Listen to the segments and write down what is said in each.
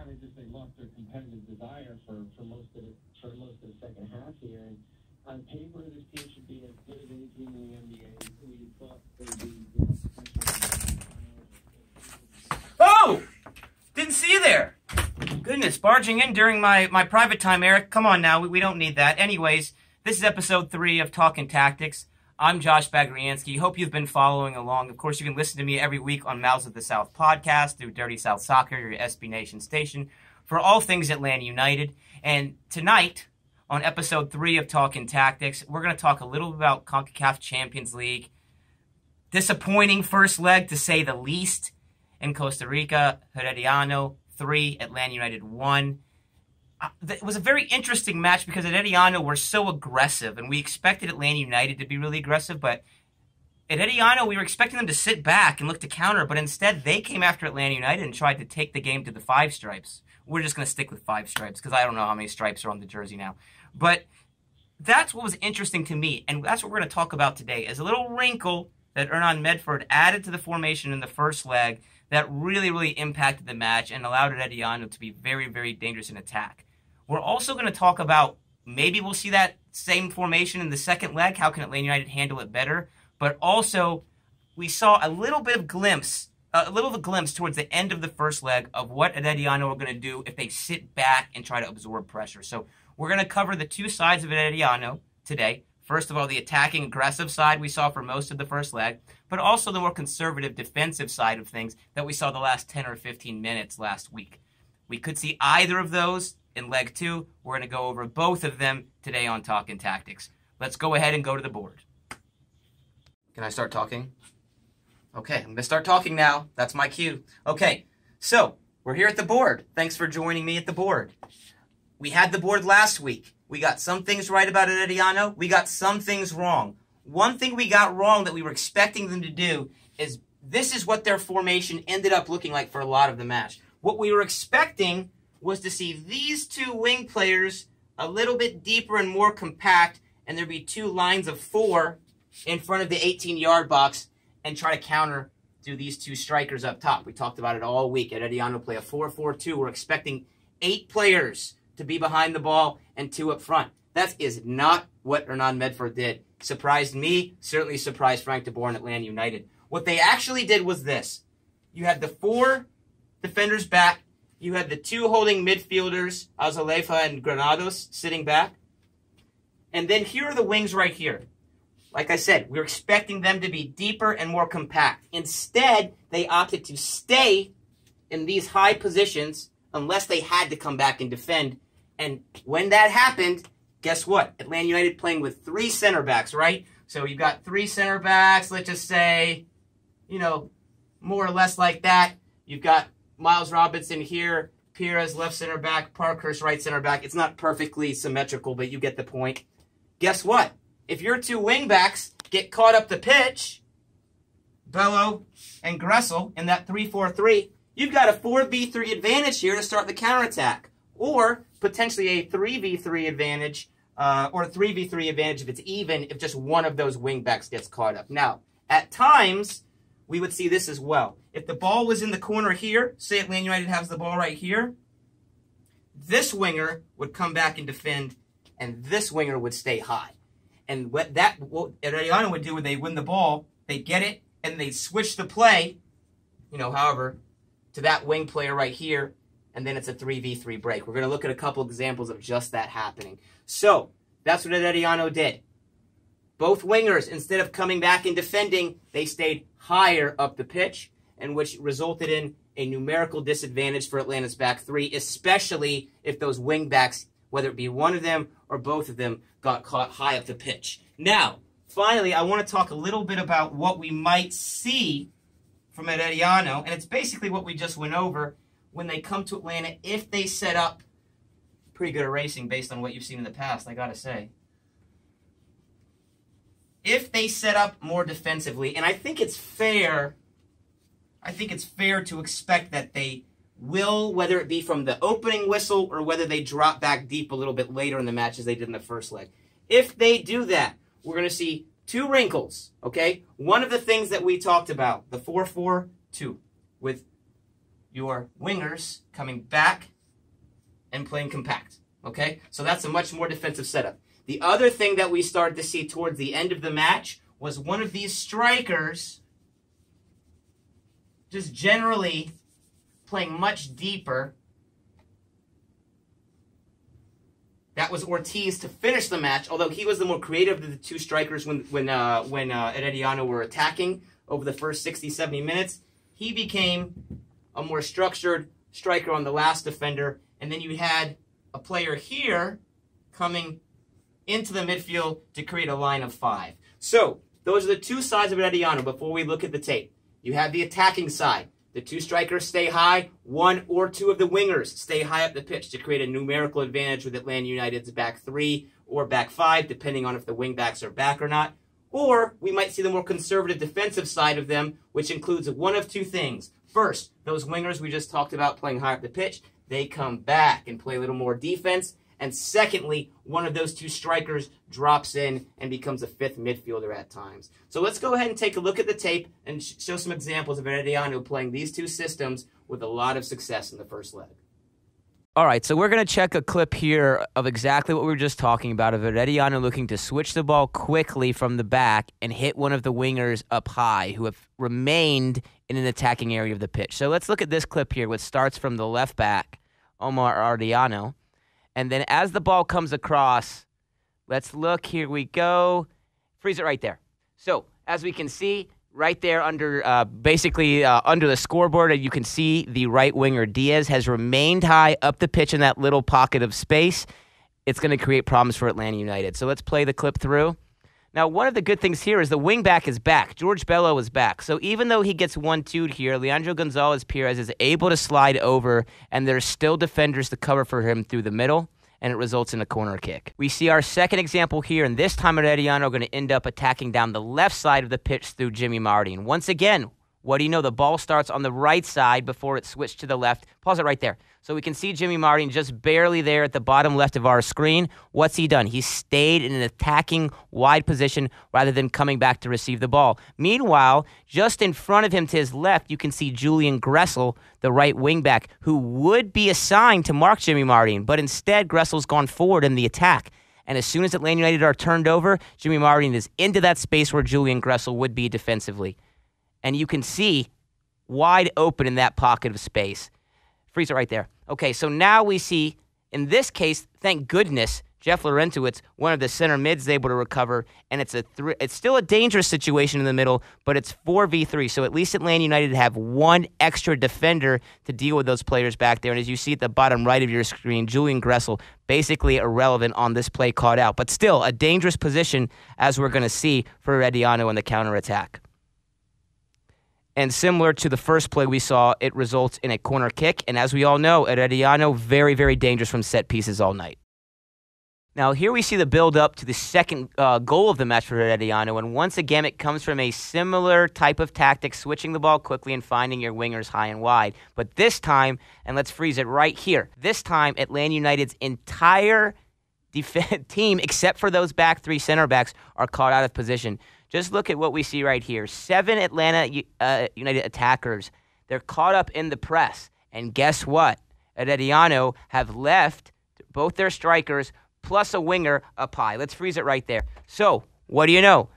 kind of just they lost their competitive desire for most of the second half here. And on paper, this team should be as good as any team in the NBA. We thought they'd be, Oh! Didn't see you there. Goodness, barging in during my private time, Eric. Come on now, we don't need that. Anyways, this is episode 3 of Talkin' Tactics. I'm Josh Bagriansky. Hope you've been following along. Of course, you can listen to me every week on Mouths of the South podcast through Dirty South Soccer, your SB Nation station, for all things Atlanta United. And tonight, on episode 3 of Talkin' Tactics, we're going to talk a little about CONCACAF Champions League. Disappointing first leg, to say the least. In Costa Rica, Herediano 3, Atlanta United 1. It was a very interesting match because Herediano were so aggressive, and we expected Atlanta United to be really aggressive, but at Herediano, we were expecting them to sit back and look to counter, but instead they came after Atlanta United and tried to take the game to the 5 stripes. We're just going to stick with 5 stripes because I don't know how many stripes are on the jersey now. But that's what was interesting to me, and that's what we're going to talk about today, is a little wrinkle that Hernan Medford added to the formation in the first leg that really impacted the match and allowed Herediano to be very dangerous in attack. We're also going to talk about maybe we'll see that same formation in the second leg. How can Atlanta United handle it better? But also, we saw a little of a glimpse towards the end of the first leg of what Herediano are going to do if they sit back and try to absorb pressure. So we're going to cover the 2 sides of Herediano today. First of all, the attacking, aggressive side we saw for most of the first leg, but also the more conservative defensive side of things that we saw the last 10 or 15 minutes last week. We could see either of those in leg 2. We're going to go over both of them today on Talkin' Tactics. Let's go ahead and go to the board. Can I start talking? Okay, I'm going to start talking now. That's my cue. Okay, so we're here at the board. Thanks for joining me at the board. We had the board last week. We got some things right about Herediano. We got some things wrong. One thing we got wrong that we were expecting them to do is this is what their formation ended up looking like for a lot of the match. What we were expecting was to see these 2 wing players a little bit deeper and more compact, and there'd be 2 lines of 4 in front of the 18-yard box and try to counter to these 2 strikers up top. We talked about it all week. Herediano play a 4-4-2. We're expecting 8 players to be behind the ball and 2 up front. That is not what Hernan Medford did. Surprised me, certainly surprised Frank de Boer and Atlanta United. What they actually did was this. You had the 4 defenders back. You had the 2 holding midfielders, Azalefa and Granados, sitting back. And then here are the wings right here. Like I said, we were expecting them to be deeper and more compact. Instead, they opted to stay in these high positions unless they had to come back and defend. And when that happened, guess what? Atlanta United playing with 3 center backs, right? So you've got 3 center backs, let's just say, more or less like that. You've got Miles Robinson here, Pires left center back, Parkhurst right center back. It's not perfectly symmetrical, but you get the point. Guess what? If your 2 wing backs get caught up the pitch, Bello and Gressel in that 3-4-3, you've got a 4v3 advantage here to start the counterattack. Or potentially a 3v3 advantage, or a 3v3 advantage if it's even, if just one of those wing backs gets caught up. Now, at times, we would see this as well. If the ball was in the corner here, say Atlanta United has the ball right here, this winger would come back and defend, and this winger would stay high. And what Herediano would do when they win the ball, they'd get it, and they'd switch the play, however, to that wing player right here, and then it's a 3v3 break. We're going to look at a couple examples of just that happening. So, that's what Herediano did. Both wingers, instead of coming back and defending, they stayed higher up the pitch, and which resulted in a numerical disadvantage for Atlanta's back 3, especially if those wing backs, whether it be one of them or both of them, got caught high up the pitch. Now, finally, I want to talk a little bit about what we might see from Herediano, and it's basically what we just went over when they come to Atlanta if they set up pretty good at racing based on what you've seen in the past, I gotta say. If they set up more defensively, and I think it's fair to expect that they will, whether it be from the opening whistle or whether they drop back deep a little bit later in the match as they did in the first leg. If they do that, we're going to see 2 wrinkles, okay? One of the things that we talked about, the 4-4-2, with your wingers coming back and playing compact. Okay? So that's a much more defensive setup. The other thing that we started to see towards the end of the match was one of these strikers just generally playing much deeper. That was Ortiz to finish the match, although he was the more creative of the two strikers when Herediano were attacking over the first 60, 70 minutes. He became a more structured striker on the last defender, and then you had a player here coming into the midfield to create a line of 5. So, those are the two sides of Herediano before we look at the tape. You have the attacking side. The two strikers stay high. One or two of the wingers stay high up the pitch to create a numerical advantage with Atlanta United's back 3 or back 5, depending on if the wingbacks are back or not. Or we might see the more conservative defensive side of them, which includes one of two things. First, those wingers we just talked about playing high up the pitch, they come back and play a little more defense. And secondly, one of those two strikers drops in and becomes a 5th midfielder at times. So let's go ahead and take a look at the tape and show some examples of Herediano playing these two systems with a lot of success in the first leg. All right, so we're going to check a clip here of exactly what we were just talking about, of Herediano looking to switch the ball quickly from the back and hit one of the wingers up high who have remained in an attacking area of the pitch. So let's look at this clip here, which starts from the left back, Omar Herediano. And then as the ball comes across, let's look, here we go. Freeze it right there. So as we can see, right there under, basically under the scoreboard, you can see the right winger, Diaz, has remained high up the pitch in that little pocket of space. It's going to create problems for Atlanta United. So let's play the clip through. Now, one of the good things here is the wingback is back. George Bello is back. So even though he gets 1-2'd here, Leandro Gonzalez-Pirez is able to slide over, and there's still defenders to cover for him through the middle, and it results in a corner kick. We see our second example here, and this time Herediano are going to end up attacking down the left side of the pitch through Jimmy Martin. Once again, what do you know? The ball starts on the right side before it switched to the left. Pause it right there. So we can see Jimmy Martin just barely there at the bottom left of our screen. What's he done? He stayed in an attacking wide position rather than coming back to receive the ball. Meanwhile, just in front of him to his left, you can see Julian Gressel, the right wingback, who would be assigned to mark Jimmy Martin, but instead Gressel's gone forward in the attack. And as soon as Atlanta United are turned over, Jimmy Martin is into that space where Julian Gressel would be defensively. And you can see wide open in that pocket of space. Freeze it right there. Okay, so now we see, in this case, thank goodness, Jeff Laurentowicz, one of the center mids, is able to recover, and it's still a dangerous situation in the middle, but it's 4v3, so at least Atlanta United have one extra defender to deal with those players back there. And as you see at the bottom right of your screen, Julian Gressel, basically irrelevant on this play caught out, but still a dangerous position, as we're going to see for Herediano in the counterattack. And similar to the first play we saw, it results in a corner kick. And as we all know, Herediano, very, very dangerous from set pieces all night. Now, here we see the build-up to the second goal of the match for Herediano. And once again, it comes from a similar type of tactic, switching the ball quickly and finding your wingers high and wide. But this time, and let's freeze it right here, this time Atlanta United's entire team, except for those back 3 center backs, are caught out of position. Just look at what we see right here. 7 Atlanta United attackers. They're caught up in the press. And guess what? Herediano have left both their strikers plus a winger up high. Let's freeze it right there. So, what do you know?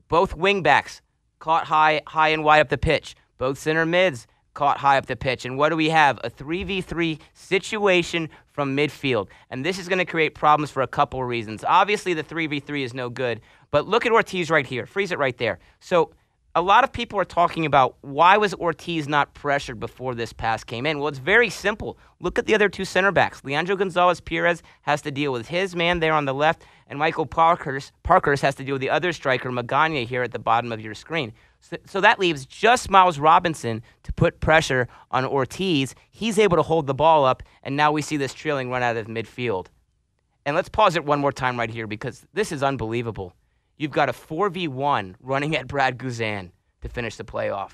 Both wingbacks caught high and wide up the pitch. Both center mids caught high up the pitch. And what do we have? A 3v3 situation from midfield. And this is going to create problems for a couple of reasons. Obviously, the 3v3 is no good. But look at Ortiz right here. Freeze it right there. So a lot of people are talking about why was Ortiz not pressured before this pass came in. Well, it's very simple. Look at the other 2 center backs. Leandro Gonzalez-Pirez has to deal with his man there on the left, and Michael Parkhurst has to deal with the other striker, Magana, here at the bottom of your screen. So that leaves just Miles Robinson to put pressure on Ortiz. He's able to hold the ball up, and now we see this trailing run out of midfield. And let's pause it one more time right here because this is unbelievable. You've got a 4v1 running at Brad Guzan to finish the playoff.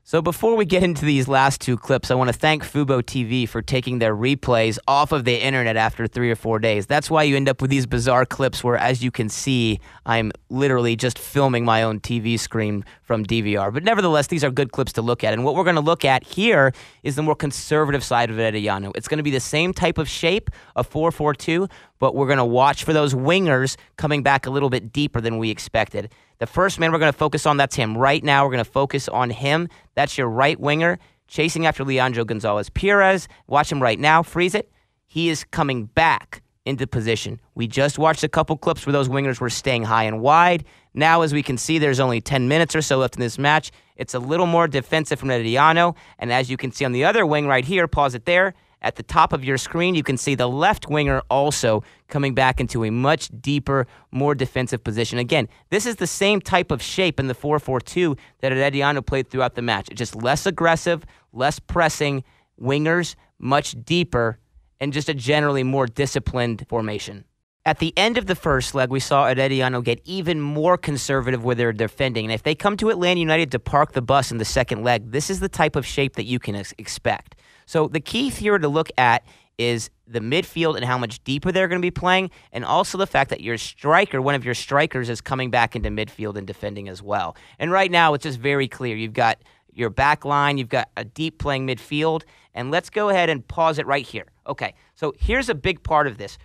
So before we get into these last two clips, I want to thank Fubo TV for taking their replays off of the internet after 3 or 4 days. That's why you end up with these bizarre clips where, as you can see, I'm literally just filming my own TV screen from DVR. But nevertheless, these are good clips to look at. And what we're going to look at here is the more conservative side of Herediano. It's going to be the same type of shape, a 4-4-2, but we're going to watch for those wingers coming back a little bit deeper than we expected. The first man we're going to focus on, that's him. Right now, we're going to focus on him. That's your right winger, chasing after Leandro Gonzalez-Perez. Watch him right now. Freeze it. He is coming back into position. We just watched a couple clips where those wingers were staying high and wide. Now, as we can see, there's only 10 minutes or so left in this match. It's a little more defensive from Herediano. And as you can see on the other wing right here, pause it there. At the top of your screen, you can see the left winger also coming back into a much deeper, more defensive position. Again, this is the same type of shape in the 4-4-2 that Herediano played throughout the match. It's just less aggressive, less pressing, wingers much deeper, and just a generally more disciplined formation. At the end of the first leg, we saw Herediano get even more conservative with their defending. And if they come to Atlanta United to park the bus in the second leg, this is the type of shape that you can expect. So the key here to look at is the midfield and how much deeper they're going to be playing, and also the fact that your striker, one of your strikers, is coming back into midfield and defending as well. And right now, it's just very clear. You've got your back line, you've got a deep playing midfield, and let's go ahead and pause it right here. Okay, so here's a big part of this.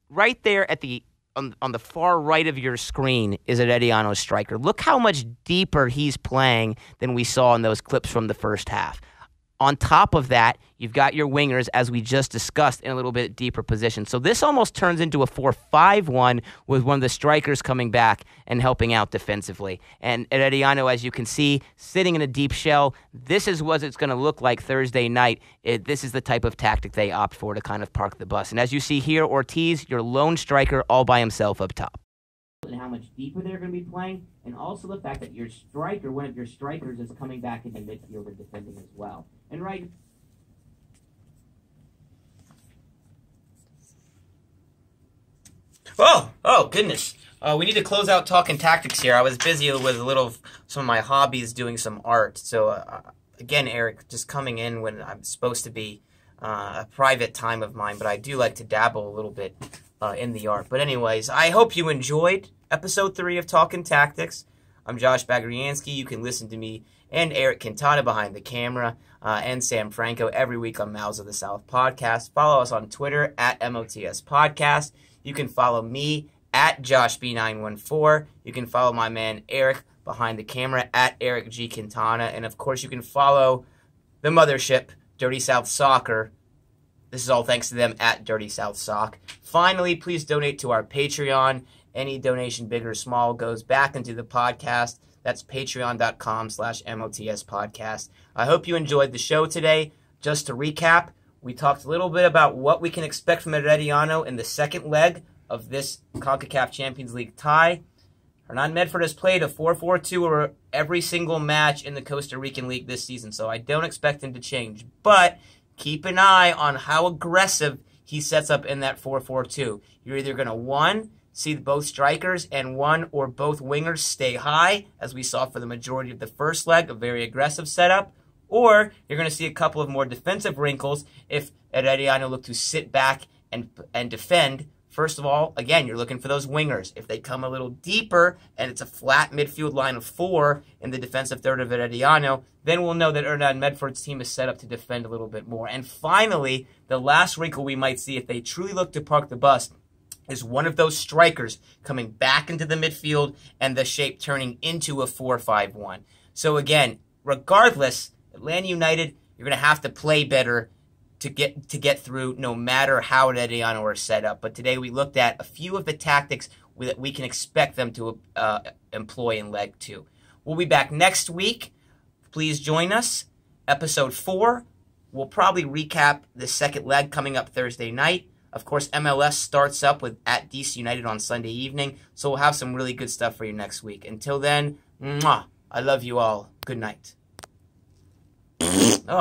Right there at the on the far right of your screen is Herediano's striker. Look how much deeper he's playing than we saw in those clips from the first half. On top of that, you've got your wingers, as we just discussed, in a little bit deeper position. So this almost turns into a 4-5-1 with one of the strikers coming back and helping out defensively. And Herediano, as you can see, sitting in a deep shell. This is what it's going to look like Thursday night. This is the type of tactic they opt for to kind of park the bus. And as you see here, Ortiz, your lone striker, all by himself up top. And how much deeper they're going to be playing, and also the fact that your striker, one of your strikers, is coming back into midfield and defending as well. And right... Oh, goodness. We need to close out talking tactics here. I was busy with some of my hobbies doing some art. So, again, Eric, just coming in when I'm supposed to be a private time of mine, but I do like to dabble a little bit in the art. But anyways, I hope you enjoyed episode 3 of Talkin' Tactics. I'm Josh Bagriansky. You can listen to me and Eric Quintana behind the camera and Sam Franco every week on Mouths of the South podcast. Follow us on Twitter at MOTS Podcast. You can follow me at JoshB914. You can follow my man Eric behind the camera at Eric G. Quintana. And of course, you can follow the mothership, Dirty South Soccer. This is all thanks to them at Dirty South Sock. Finally, please donate to our Patreon. Any donation, big or small, goes back into the podcast. That's patreon.com/MOTS podcast. I hope you enjoyed the show today. Just to recap, we talked a little bit about what we can expect from Herediano in the second leg of this CONCACAF Champions League tie. Hernan Medford has played a 4-4-2 over every single match in the Costa Rican League this season, so I don't expect him to change. But keep an eye on how aggressive he sets up in that 4-4-2. You're either going to, one, see both strikers and one or both wingers stay high, as we saw for the majority of the first leg, a very aggressive setup, or you're going to see a couple of more defensive wrinkles if Herediano look to sit back and defend. First of all, again, you're looking for those wingers. If they come a little deeper and it's a flat midfield line of 4 in the defensive third of Herediano, then we'll know that Hernan Medford's team is set up to defend a little bit more. And finally, the last wrinkle we might see if they truly look to park the bus is one of those strikers coming back into the midfield and the shape turning into a 4-5-1. So again, regardless, Atlanta United, you're going to have to play better to get through no matter how Herediano are set up. But today we looked at a few of the tactics that we can expect them to employ in leg 2. We'll be back next week. Please join us. Episode 4. We'll probably recap the second leg coming up Thursday night. Of course, MLS starts up with at DC United on Sunday evening, so we'll have some really good stuff for you next week. Until then, mwah, I love you all. Good night. Oh.